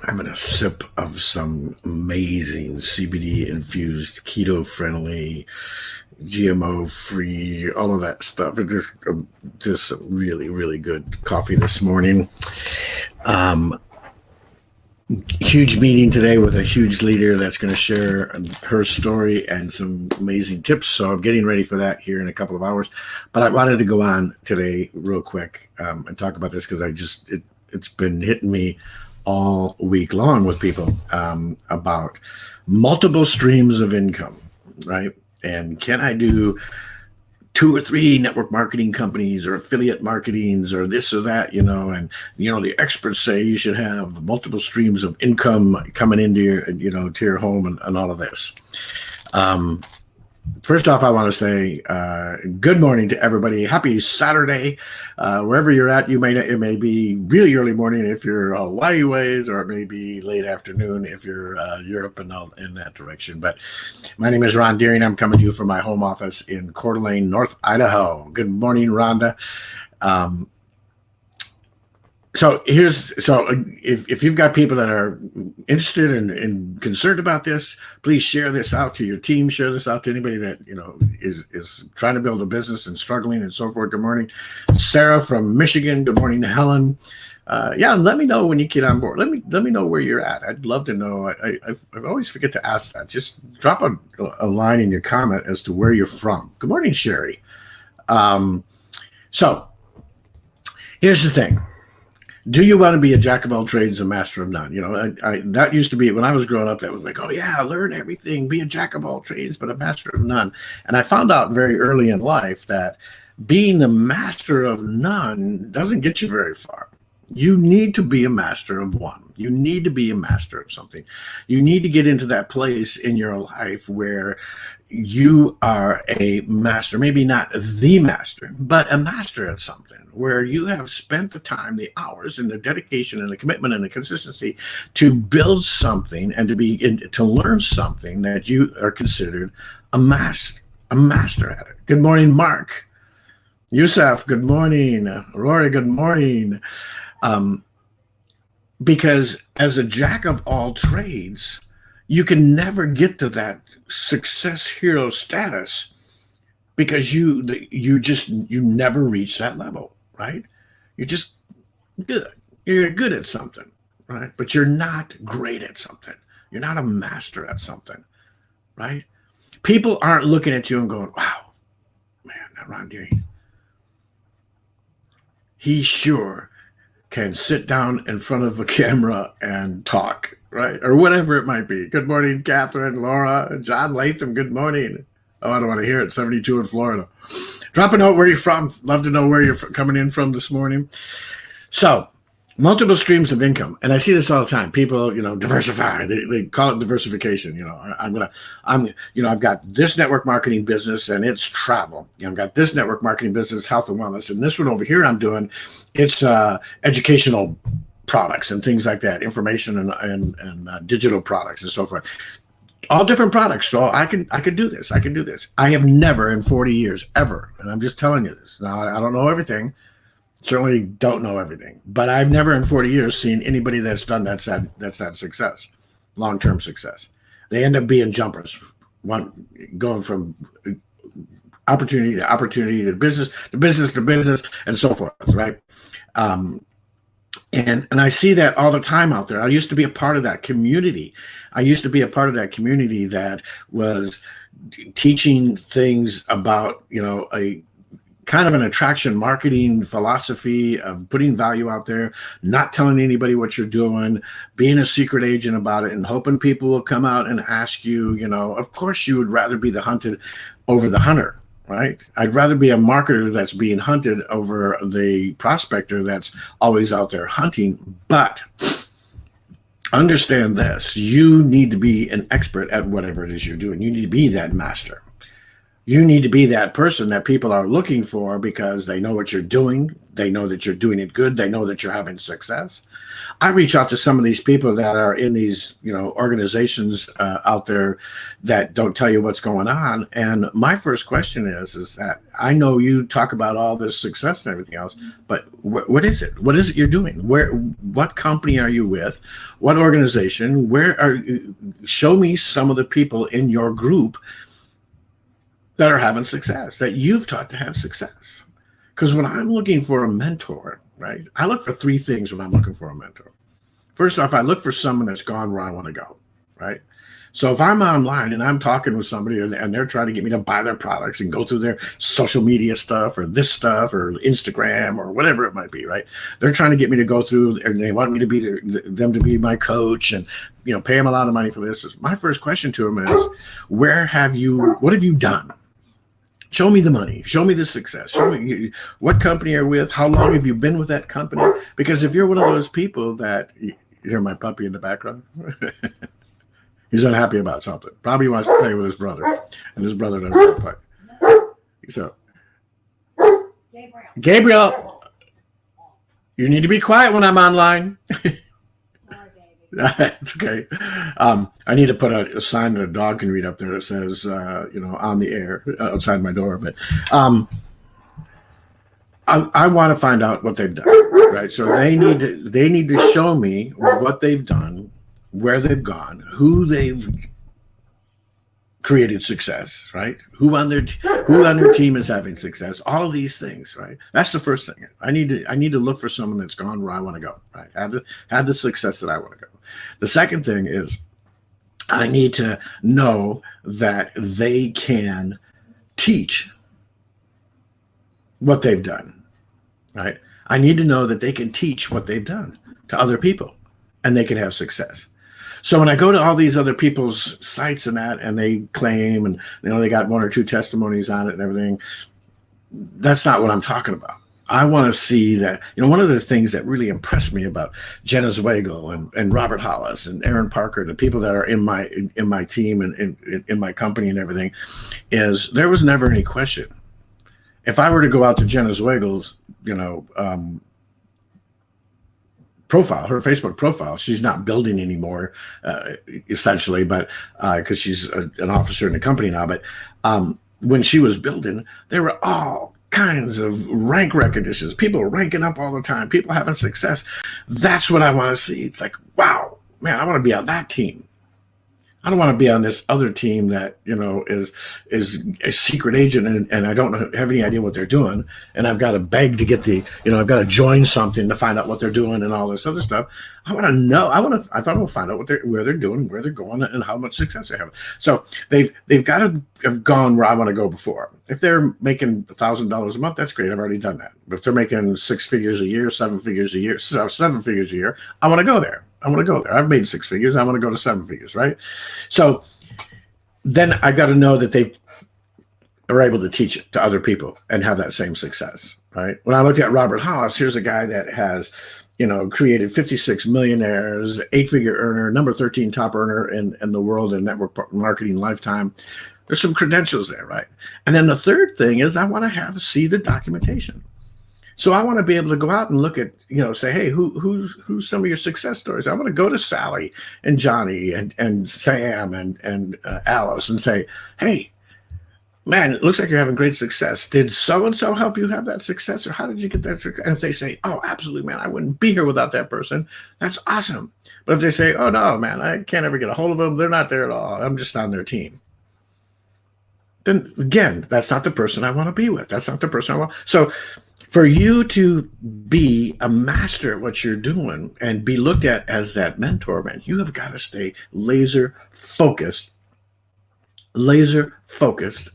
Having a sip of some amazing CBD infused, keto friendly, GMO free, all of that stuff. It's just really, really good coffee this morning. Um, Huge meeting today with a huge leader that's going to share her story and some amazing tips. So I'm getting ready for that here in a couple of hours. But I wanted to go on today real quick and talk about this because it's been hitting me all week long with people about multiple streams of income, right? And can I do two or three network marketing companies or affiliate marketings or this or that, and the experts say you should have multiple streams of income coming into your home and all of this. First off, I want to say good morning to everybody. Happy Saturday, wherever you're at. It may be really early morning if you're Hawaii ways, or it may be late afternoon if you're Europe and all in that direction. But my name is Ron Deering. I'm coming to you from my home office in Coeur d'Alene, North Idaho. Good morning, Rhonda. So if you've got people that are interested and concerned about this, please share this out to your team. Share this out to anybody that is trying to build a business and struggling and so forth. Good morning, Sarah from Michigan. Good morning, Helen. And let me know when you get on board. Let me know where you're at. I'd love to know. I always forget to ask that. Just drop a line in your comment as to where you're from. Good morning, Sherry. So here's the thing. Do you want to be a jack of all trades, a master of none? That used to be when I was growing up. That was like, oh yeah, learn everything, be a jack of all trades, but a master of none. And I found out very early in life that being the master of none doesn't get you very far. You need to be a master of one. You need to be a master of something. You need to get into that place in your life where you are a master, maybe not the master, but a master at something, where you have spent the time, the hours, and the dedication and the commitment and the consistency to build something and to learn something that you are considered a master at it. Good morning, Mark. Yusuf, good morning. Rory, good morning. Because as a jack of all trades, you can never get to that success hero status because you never reach that level, right? You're just good. You're good at something, right? But you're not great at something. You're not a master at something, right? People aren't looking at you and going, wow, man, that Ron Deering, he sure can sit down in front of a camera and talk, right? Or whatever it might be. Good morning, Catherine, Laura, John Latham. Good morning. Oh, I don't want to hear it. 72 in Florida. Drop a note where you're from. Love to know where you're coming in from this morning. So, multiple streams of income. And I see this all the time. People, diversify. They call it diversification. I've got this network marketing business and it's travel. I've got this network marketing business, health and wellness. And this one over here I'm doing, it's educational products and things like that, information and digital products and so forth. All different products. So I could do this. I can do this. I have never in 40 years, ever, and I'm just telling you this. Now, I don't know everything. Certainly don't know everything, but I've never in 40 years seen anybody that's done that's had success, long-term success. They end up being jumpers, going from opportunity to opportunity to business to business to business and so forth, right? And I see that all the time out there. I used to be a part of that community. That was teaching things about, a kind of an attraction marketing philosophy of putting value out there, not telling anybody what you're doing, being a secret agent about it, and hoping people will come out and ask you, of course you would rather be the hunted over the hunter, right? I'd rather be a marketer that's being hunted over the prospector that's always out there hunting. But understand this, you need to be an expert at whatever it is you're doing. You need to be that master. You need to be that person that people are looking for because they know what you're doing. They know that you're doing it good. They know that you're having success. I reach out to some of these people that are in these, organizations out there that don't tell you what's going on. And my first question is that I know you talk about all this success and everything else, but what is it? What is it you're doing? What company are you with? What organization? Show me some of the people in your group that are having success, that you've taught to have success. Because when I'm looking for a mentor, right, I look for three things when I'm looking for a mentor. First off, I look for someone that's gone where I want to go, right? So if I'm online and I'm talking with somebody and they're trying to get me to buy their products and go through their social media stuff or this stuff or Instagram or whatever it might be, right? They're trying to get me to go through and they want me to be them to be my coach and, pay them a lot of money for this. My first question to them is, what have you done? Show me the money. Show me the success. Show me what company you're with. How long have you been with that company? Because if you're one of those people that, you hear my puppy in the background? He's unhappy about something. Probably wants to play with his brother. And his brother doesn't want to play. So, Gabriel, you need to be quiet when I'm online. It's okay. I need to put a sign that a dog can read up there that says, on the air outside my door. But I want to find out what they've done, right? So they need to show me what they've done, where they've gone, who they've created success, right? Who on their team is having success? All of these things, right? That's the first thing. I need to look for someone that's gone where I want to go, right? Had the success that I want to go. The second thing is I need to know that they can teach what they've done, right? I need to know that they can teach what they've done to other people and they can have success. So when I go to all these other people's sites and they claim and they got one or two testimonies on it and everything, that's not what I'm talking about. I want to see that, one of the things that really impressed me about Jenna Zweigel and Robert Hollis and Aaron Parker, the people that are in my team and in my company and everything, is there was never any question. If I were to go out to Jenna Zweigel's, profile, her Facebook profile, she's not building anymore, essentially, but because she's an officer in the company now. But when she was building, there were all kinds of rank recognitions, people ranking up all the time, people having success. That's what I want to see. It's like, wow, man, I want to be on that team. I don't want to be on this other team that, is a secret agent and I don't have any idea what they're doing. And I've got to beg to get I've got to join something to find out what they're doing and all this other stuff. I want to know. I want to find out where they're doing, where they're going, and how much success they're having. So they've got to have gone where I want to go before. If they're making $1,000 a month, that's great. I've already done that. But if they're making 6 figures a year, 7 figures a year, 7 figures a year, I want to go there. I've made 6 figures. I want to go to 7 figures, right? So then I got to know that they are able to teach it to other people and have that same success, right? When I looked at Robert Hollis, here's a guy that has, created 56 millionaires, 8-figure earner, number 13 top earner in the world in network marketing lifetime. There's some credentials there, right? And then the third thing is I want to see the documentation. So I want to be able to go out and look at, say, hey, who's some of your success stories? I want to go to Sally and Johnny and Sam and Alice and say, hey, man, it looks like you're having great success. Did so-and-so help you have that success? Or how did you get that success? And if they say, oh, absolutely, man, I wouldn't be here without that person, that's awesome. But if they say, oh, no, man, I can't ever get a hold of them, they're not there at all, I'm just on their team, then again, that's not the person I want to be with. That's not the person I want. So for you to be a master at what you're doing and be looked at as that mentor, man, you have got to stay laser focused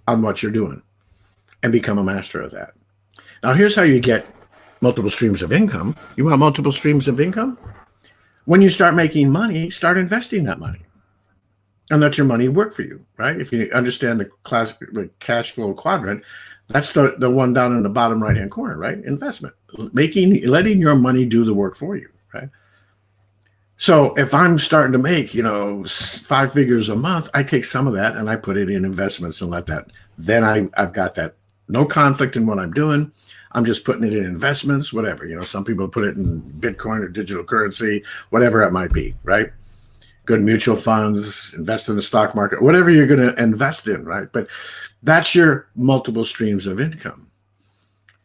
on what you're doing and become a master of that. Now, here's how you get multiple streams of income. You want multiple streams of income? When you start making money, start investing that money and let your money work for you, right? If you understand the cash flow quadrant, that's the one down in the bottom right-hand corner, right? Investment, letting your money do the work for you, right? So if I'm starting to make, 5 figures a month, I take some of that and I put it in investments and let that Then I've got that no conflict in what I'm doing. I'm just putting it in investments, whatever. Some people put it in Bitcoin or digital currency, whatever it might be, right? Good mutual funds, invest in the stock market, whatever you're going to invest in, right? But that's your multiple streams of income.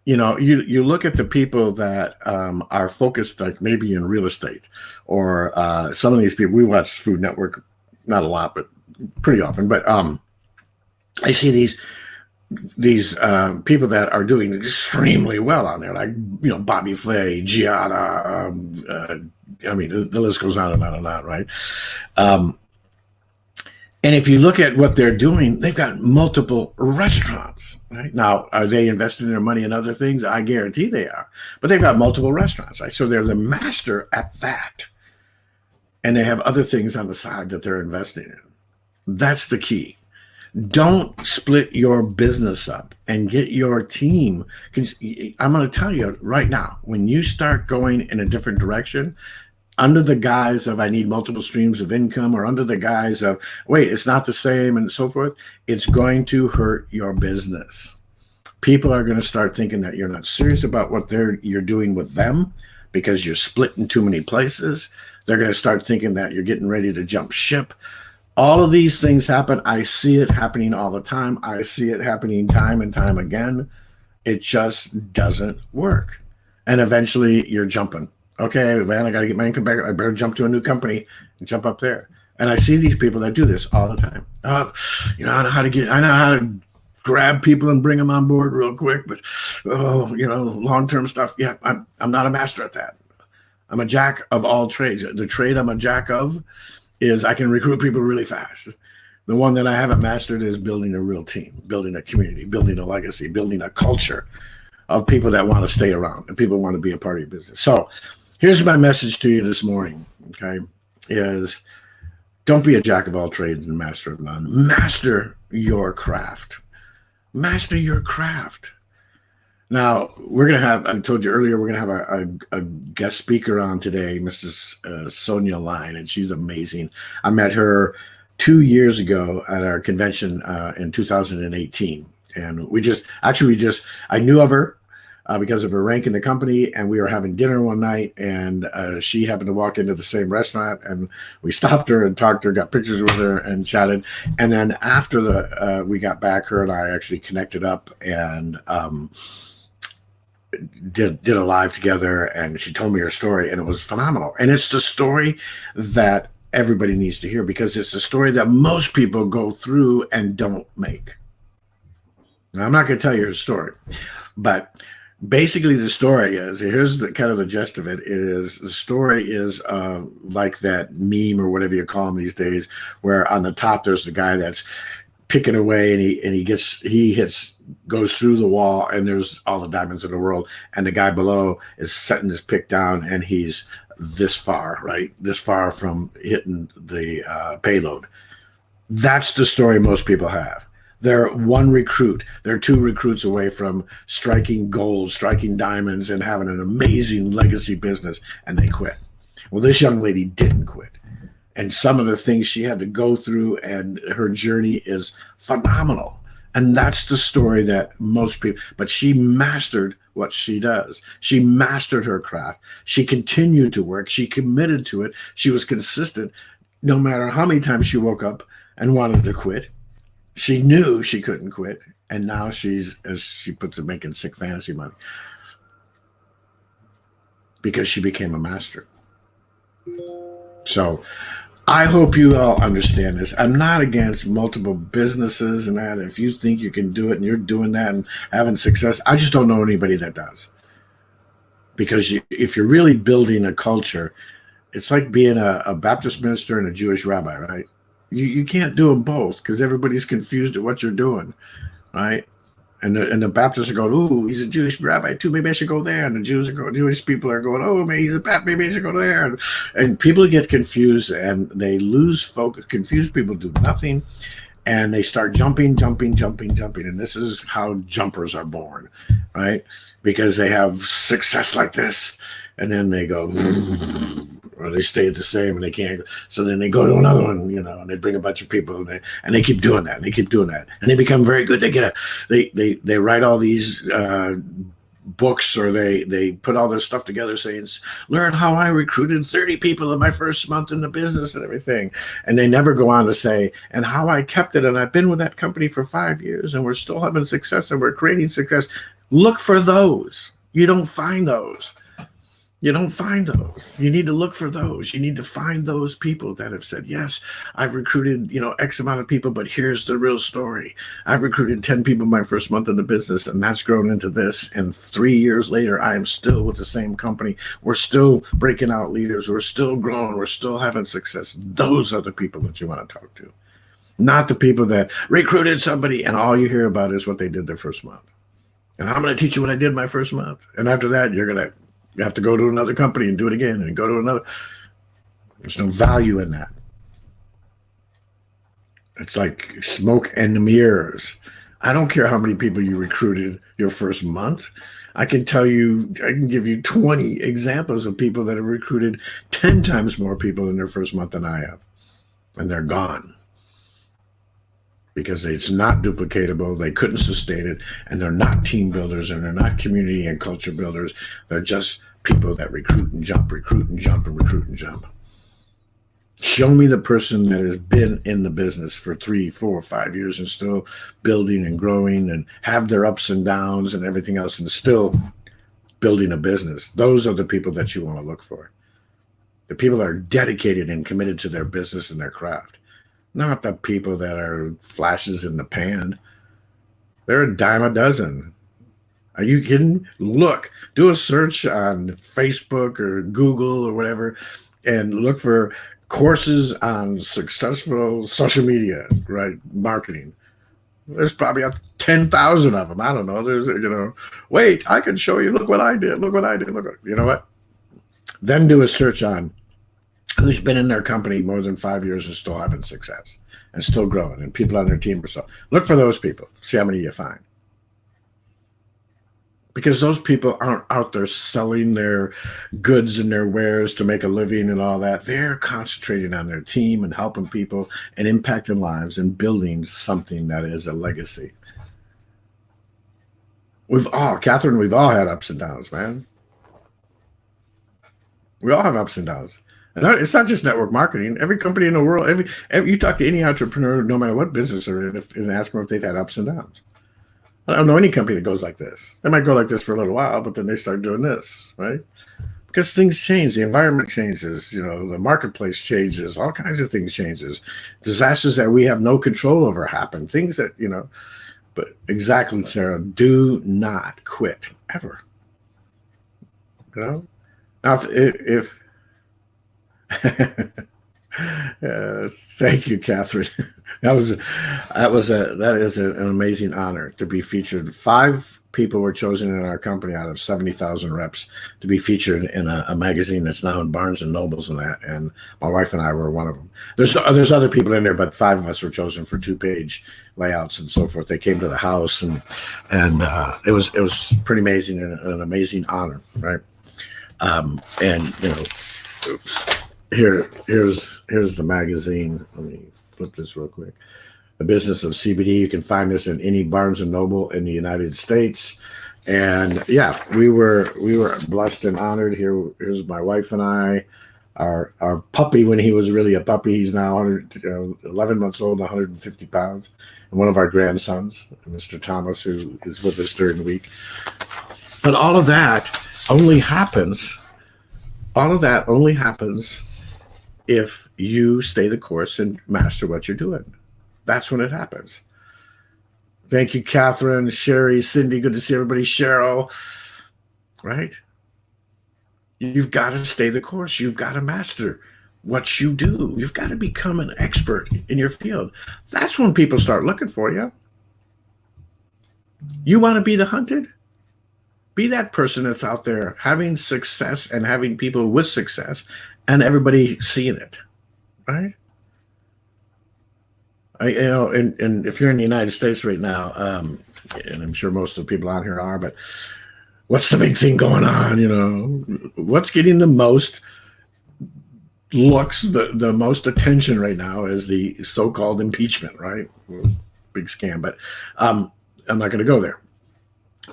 You look at the people that are focused, like maybe in real estate, or some of these people. We watch Food Network, not a lot, but pretty often. But I see these people that are doing extremely well on there, like Bobby Flay, Giada. The list goes on and on and on, right? And if you look at what they're doing, they've got multiple restaurants, right? Now, are they investing their money in other things? I guarantee they are. But they've got multiple restaurants, right? So they're the master at that. And they have other things on the side that they're investing in. That's the key. Don't split your business up and get your team. I'm going to tell you right now, when you start going in a different direction, under the guise of I need multiple streams of income, or under the guise of, wait, it's not the same and so forth, it's going to hurt your business. People are going to start thinking that you're not serious about what you're doing with them because you're split in too many places. They're going to start thinking that you're getting ready to jump ship. All of these things happen. I see it happening all the time. I see it happening time and time again. It just doesn't work. And eventually you're jumping. Okay, man, I got to get my income back. I better jump to a new company and jump up there. And I see these people that do this all the time. I know how to grab people and bring them on board real quick, but long-term stuff. Yeah, I'm not a master at that. I'm a jack of all trades. The trade I'm a jack of is I can recruit people really fast. The one that I haven't mastered is building a real team, building a community, building a legacy, building a culture of people that want to stay around and people want to be a part of your business. So here's my message to you this morning, okay, is don't be a jack of all trades and master of none. Master your craft. Master your craft. Now, we're going to have, I told you earlier, we're going to have a guest speaker on today, Mrs. Sonia Line, and she's amazing. I met her 2 years ago at our convention in 2018. And I knew of her because of her rank in the company, and we were having dinner one night, and she happened to walk into the same restaurant, and we stopped her and talked to her, got pictures with her and chatted. And then after we got back, her and I actually connected up and did a live together, and she told me her story, and it was phenomenal. And it's the story that everybody needs to hear, because it's the story that most people go through and don't make. Now, I'm not going to tell you her story, but basically the story is, here's the kind of the gist of it, the story is like that meme or whatever you call them these days, where on the top there's the guy that's picking away, and he goes through the wall, and there's all the diamonds in the world, and the guy below is setting his pick down, and he's this far from hitting the payload. That's the story most people have. They're one recruit. They're two recruits away from striking gold, striking diamonds, and having an amazing legacy business, and they quit. Well, this young lady didn't quit. And some of the things she had to go through, and her journey is phenomenal. And that's the story that most people, but she mastered what she does. She mastered her craft. She continued to work. She committed to it. She was consistent. No matter how many times she woke up and wanted to quit, she knew she couldn't quit. And now she's, as she puts it, making sick fantasy money because she became a master. So I hope you all understand this. I'm not against multiple businesses and that. If you think you can do it and you're doing that and having success, I just don't know anybody that does. Because if you're really building a culture, it's like being a Baptist minister and a Jewish rabbi, right? You can't do them both because everybody's confused at what you're doing, right? And the Baptists are going, "Ooh, he's a Jewish rabbi too. Maybe I should go there." And the Jewish people are going, "Oh, maybe he's a Baptist. Maybe I should go there." And people get confused and they lose focus. Confused people do nothing, and they start jumping. And this is how jumpers are born, right? Because they have success like this, and then they go, or they stay the same and they can't. So then they go to another one, and they bring a bunch of people and they keep doing that and they keep doing that and they become very good. They write all these books, or they put all this stuff together saying, learn how I recruited 30 people in my first month in the business and everything. And they never go on to say, and how I kept it. And I've been with that company for 5 years and we're still having success and we're creating success. Look for those. You don't find those. You don't find those. You need to look for those. You need to find those people that have said, yes, I've recruited, X amount of people, but here's the real story. I've recruited 10 people my first month in the business, and that's grown into this. And 3 years later, I am still with the same company. We're still breaking out leaders. We're still growing. We're still having success. Those are the people that you want to talk to, not the people that recruited somebody and all you hear about is what they did their first month. And I'm going to teach you what I did my first month. And after that, you have to go to another company and do it again and go to another. There's no value in that. It's like smoke and mirrors. I don't care how many people you recruited your first month. I can give you 20 examples of people that have recruited 10 times more people in their first month than I have. And they're gone. Because it's not duplicatable, they couldn't sustain it, and they're not team builders, and they're not community and culture builders. They're just people that recruit and jump, recruit and jump, and recruit and jump. Show me the person that has been in the business for 3, 4, 5 years and still building and growing and have their ups and downs and everything else and still building a business. Those are the people that you want to look for. The people that are dedicated and committed to their business and their craft. Not the people that are flashes in the pan. They're a dime a dozen. Are you kidding? Look, do a search on Facebook or Google or whatever, and look for courses on successful social media, right? Marketing. There's probably 10,000 of them. I don't know. There's, wait, I can show you. Look what I did. Look what I did. You know what? Then do a search on who's been in their company more than 5 years and still having success and still growing, and people on their team or so. Look for those people. See how many you find. Because those people aren't out there selling their goods and their wares to make a living and all that. They're concentrating on their team and helping people and impacting lives and building something that is a legacy. Catherine, we've all had ups and downs, man. We all have ups and downs. And it's not just network marketing. Every company in the world, you talk to any entrepreneur, no matter what business they're in, and ask them if they've had ups and downs. I don't know any company that goes like this. They might go like this for a little while, but then they start doing this, right? Because things change. The environment changes. The marketplace changes. All kinds of things changes. Disasters that we have no control over happen. Things that, but exactly, Sarah, do not quit ever. Now, if thank you, Catherine. That is an amazing honor to be featured. 5 people were chosen in our company out of 70,000 reps to be featured in a magazine that's now in Barnes and Nobles and that. And my wife and I were one of them. There's other people in there, but 5 of us were chosen for 2-page layouts and so forth. They came to the house and it was pretty amazing and an amazing honor, right? Oops. Here's the magazine. Let me flip this real quick. The Business of CBD. You can find this in any Barnes and Noble in the United States. And yeah, we were blessed and honored. Here's my wife and I. Our puppy, when he was really a puppy, he's now 11 months old, 150 pounds. And one of our grandsons, Mr. Thomas, who is with us during the week. But all of that only happens if you stay the course and master what you're doing. That's when it happens. Thank you, Catherine, Sherry, Cindy. Good to see everybody. Cheryl, right? You've got to stay the course. You've got to master what you do. You've got to become an expert in your field. That's when people start looking for you. You want to be the hunted? Be that person that's out there having success and having people with success and everybody seeing it, right? And if you're in the United States right now, and I'm sure most of the people out here are, but what's the big thing going on? What's getting the most looks the most attention right now is the so-called impeachment, right? Big scam, but I'm not going to go there.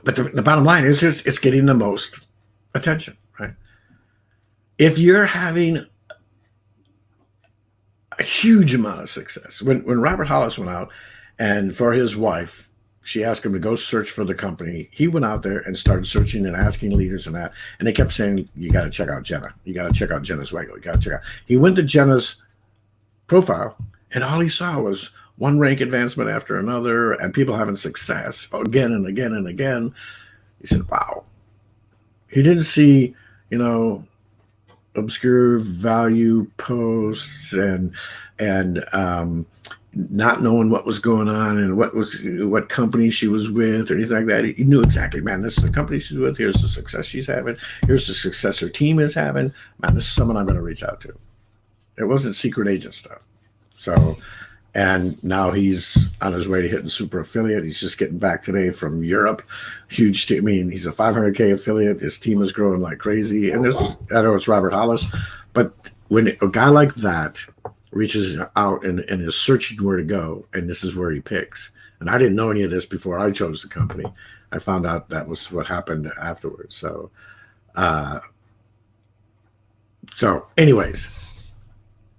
But the bottom line is it's getting the most attention, right? If you're having a huge amount of success, when Robert Hollis went out and for his wife, she asked him to go search for the company. He went out there and started searching and asking leaders and that. And they kept saying, you got to check out Jenna. You got to check out Jenna's Wago. You got to check out. He went to Jenna's profile and all he saw was one rank advancement after another and people having success again and again and again. He said, wow. He didn't see, obscure value posts and not knowing what was going on and what company she was with or anything like that. He knew exactly, man, this is the company she's with. Here's the success she's having. Here's the success her team is having. Man, this is someone I'm going to reach out to. It wasn't secret agent stuff. So, and now he's on his way to hitting super affiliate. He's just getting back today from Europe. Huge team. I mean, he's a 500K affiliate. His team is growing like crazy. And I know it's Robert Hollis, but when a guy like that reaches out and is searching where to go, and this is where he picks. And I didn't know any of this before I chose the company. I found out that was what happened afterwards. So anyways,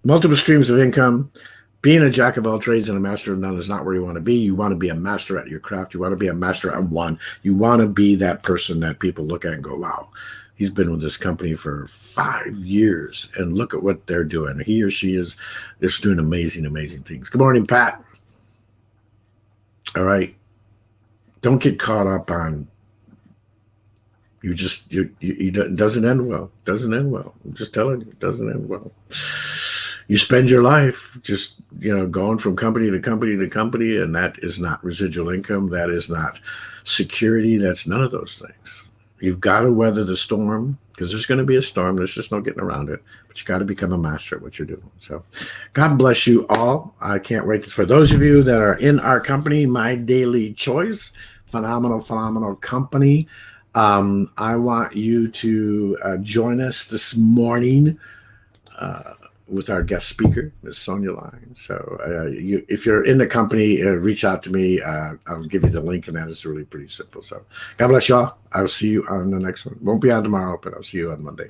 multiple streams of income. Being a jack of all trades and a master of none is not where you want to be. You want to be a master at your craft. You want to be a master at one. You want to be that person that people look at and go, wow, he's been with this company for 5 years and look at what they're doing. He or she is just doing amazing, amazing things. Good morning, Pat. All right. Don't get caught up on it doesn't end well. Doesn't end well. I'm just telling you, it doesn't end well. You spend your life just, going from company to company to company, and that is not residual income. That is not security. That's none of those things. You've got to weather the storm because there's going to be a storm. There's just no getting around it. But you got to become a master at what you're doing. So God bless you all. I can't wait. For those of you that are in our company, My Daily Choice, phenomenal company. I want you to join us this morning with our guest speaker, Ms. Sonia Line. So if you're in the company, reach out to me. I'll give you the link, and that is really pretty simple. So God bless y'all. I'll see you on the next one. Won't be on tomorrow, but I'll see you on Monday.